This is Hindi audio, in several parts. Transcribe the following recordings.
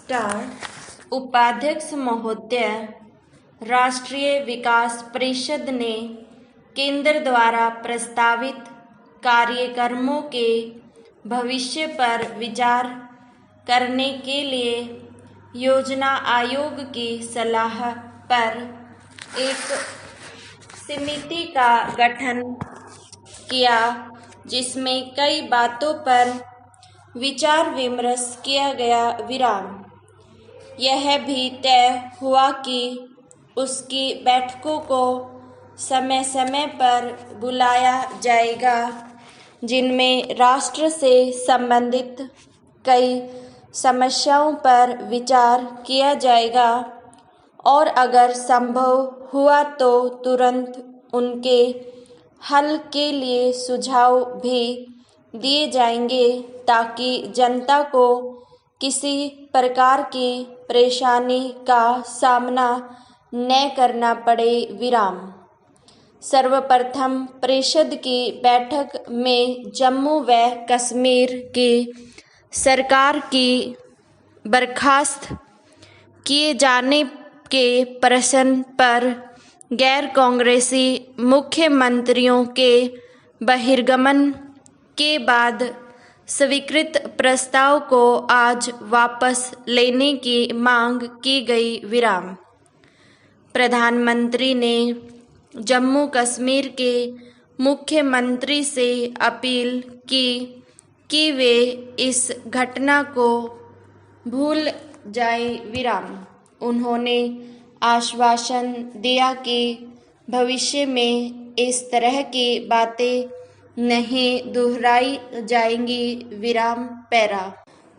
स्टार उपाध्यक्ष महोदय, राष्ट्रीय विकास परिषद ने केंद्र द्वारा प्रस्तावित कार्यक्रमों के भविष्य पर विचार करने के लिए योजना आयोग की सलाह पर एक समिति का गठन किया, जिसमें कई बातों पर विचार विमर्श किया गया। यह भी तय हुआ कि उसकी बैठकों को समय समय पर बुलाया जाएगा, जिनमें राष्ट्र से संबंधित कई समस्याओं पर विचार किया जाएगा और अगर संभव हुआ तो तुरंत उनके हल के लिए सुझाव भी दिए जाएंगे, ताकि जनता को किसी प्रकार की परेशानी का सामना न करना पड़े। सर्वप्रथम परिषद की बैठक में जम्मू व कश्मीर की सरकार की बर्खास्त किए जाने के प्रश्न पर गैर कांग्रेसी मुख्यमंत्रियों के बहिर्गमन के बाद स्वीकृत प्रस्ताव को आज वापस लेने की मांग की गई। प्रधानमंत्री ने जम्मू कश्मीर के मुख्यमंत्री से अपील की कि वे इस घटना को भूल जाएं। उन्होंने आश्वासन दिया कि भविष्य में इस तरह की बातें नहीं दोहराई जाएंगी।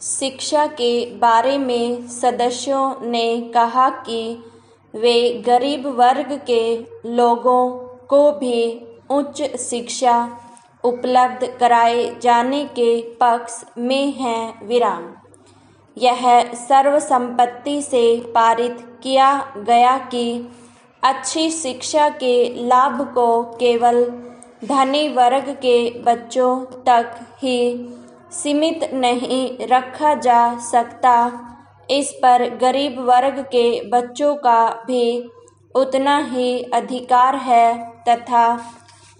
शिक्षा के बारे में सदस्यों ने कहा कि वे गरीब वर्ग के लोगों को भी उच्च शिक्षा उपलब्ध कराए जाने के पक्ष में हैं। यह सर्वसम्मति से पारित किया गया कि अच्छी शिक्षा के लाभ को केवल धनी वर्ग के बच्चों तक ही सीमित नहीं रखा जा सकता। इस पर गरीब वर्ग के बच्चों का भी उतना ही अधिकार है तथा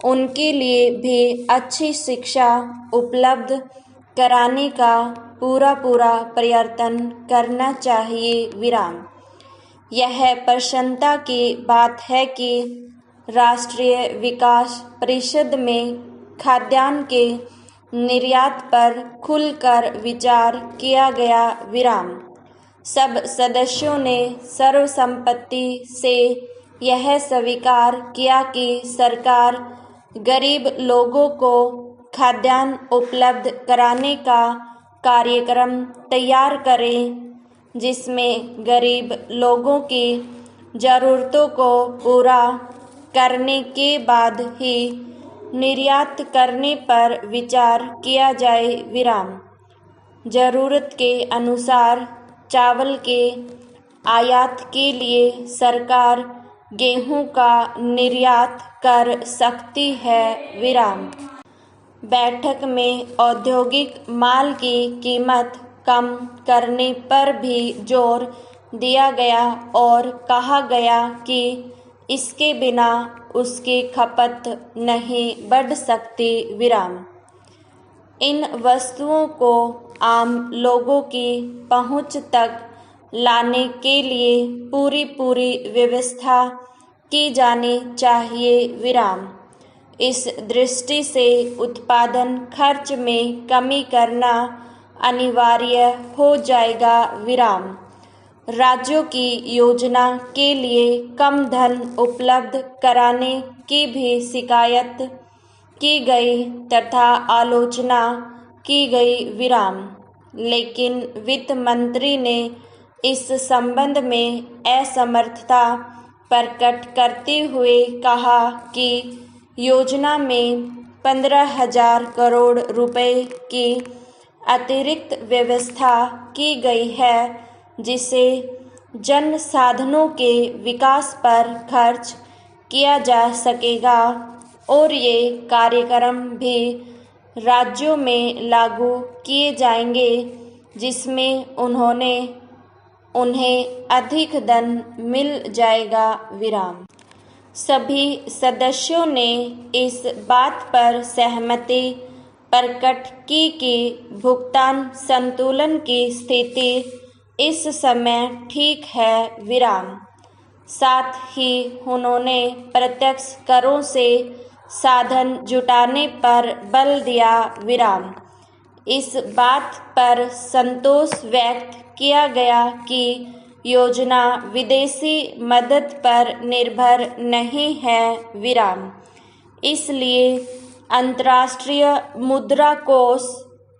उनके लिए भी अच्छी शिक्षा उपलब्ध कराने का पूरा प्रयत्न करना चाहिए। यह प्रसन्नता की बात है कि राष्ट्रीय विकास परिषद में खाद्यान्न के निर्यात पर खुलकर विचार किया गया। सब सदस्यों ने सर्वसम्मति से यह स्वीकार किया कि सरकार गरीब लोगों को खाद्यान्न उपलब्ध कराने का कार्यक्रम तैयार करे, जिसमें गरीब लोगों की ज़रूरतों को पूरा करने के बाद ही निर्यात करने पर विचार किया जाए। ज़रूरत के अनुसार चावल के आयात के लिए सरकार गेहूं का निर्यात कर सकती है। बैठक में औद्योगिक माल की कीमत कम करने पर भी जोर दिया गया और कहा गया कि इसके बिना उसकी खपत नहीं बढ़ सकती। इन वस्तुओं को आम लोगों की पहुंच तक लाने के लिए पूरी व्यवस्था की जानी चाहिए। इस दृष्टि से उत्पादन खर्च में कमी करना अनिवार्य हो जाएगा। राज्यों की योजना के लिए कम धन उपलब्ध कराने की भी शिकायत की गई तथा आलोचना की गई। लेकिन वित्त मंत्री ने इस संबंध में असमर्थता प्रकट करते हुए कहा कि योजना में 15,000 करोड़ रुपए की अतिरिक्त व्यवस्था की गई है, जिसे जन साधनों के विकास पर खर्च किया जा सकेगा और ये कार्यक्रम भी राज्यों में लागू किए जाएंगे, जिसमें उन्होंने उन्हें अधिक धन मिल जाएगा विराम। सभी सदस्यों ने इस बात पर सहमति प्रकट की कि भुगतान संतुलन की स्थिति इस समय ठीक है विराम। साथ ही उन्होंने प्रत्यक्ष करों से साधन जुटाने पर बल दिया विराम। इस बात पर संतोष व्यक्त किया गया कि योजना विदेशी मदद पर निर्भर नहीं है विराम। इसलिए अंतर्राष्ट्रीय मुद्रा कोष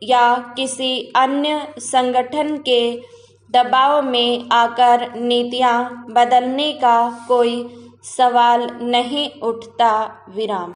या किसी अन्य संगठन के दबाव में आकर नीतियां बदलने का कोई सवाल नहीं उठता विराम।